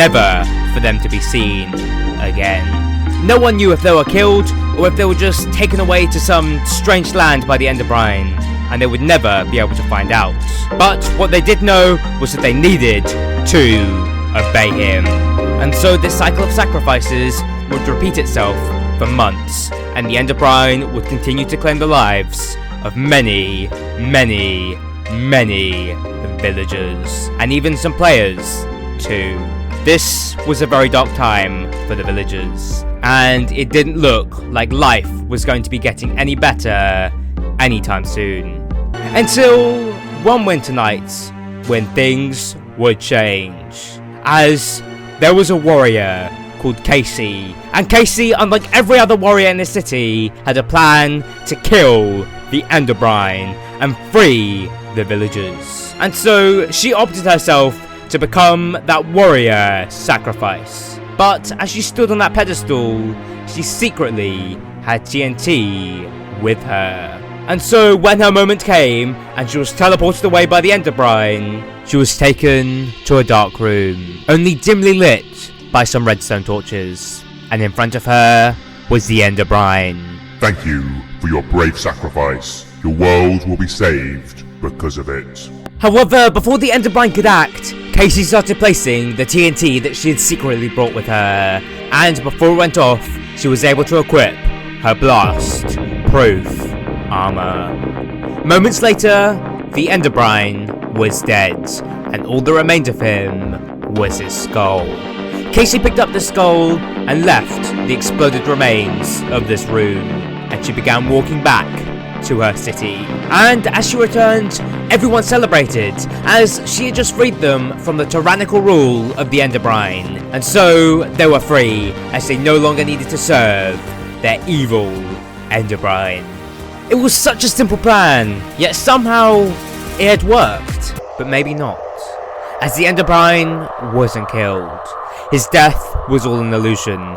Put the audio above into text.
never for them to be seen again. No one knew if they were killed or if they were just taken away to some strange land by the Enderbrine, and they would never be able to find out. But what they did know was that they needed to obey him. And so this cycle of sacrifices would repeat itself for months, and the Enderbrine would continue to claim the lives of many, many, many villagers, and even some players too. This was a very dark time for the villagers, and it didn't look like life was going to be getting any better anytime soon. Until one winter night when things would change, as there was a warrior called Casey, and Casey, unlike every other warrior in the city, had a plan to kill the Enderbrine and free the villagers. And so she opted herself to become that warrior sacrifice. But as she stood on that pedestal, she secretly had TNT with her. And so when her moment came and she was teleported away by the Enderbrine, she was taken to a dark room, only dimly lit by some redstone torches. And in front of her was the Enderbrine. Thank you for your brave sacrifice. Your world will be saved because of it. However, before the Enderbrine could act, Casey started placing the TNT that she had secretly brought with her, and before it went off, she was able to equip her blast-proof armor. Moments later, the Enderbrine was dead, and all that remained of him was his skull. Casey picked up the skull and left the exploded remains of this room, and she began walking back to her city. And as she returned, everyone celebrated, as she had just freed them from the tyrannical rule of the Enderbrine, and so they were free, as they no longer needed to serve their evil Enderbrine. It was such a simple plan, yet somehow it had worked, but maybe not, as the Enderbrine wasn't killed. His death was all an illusion,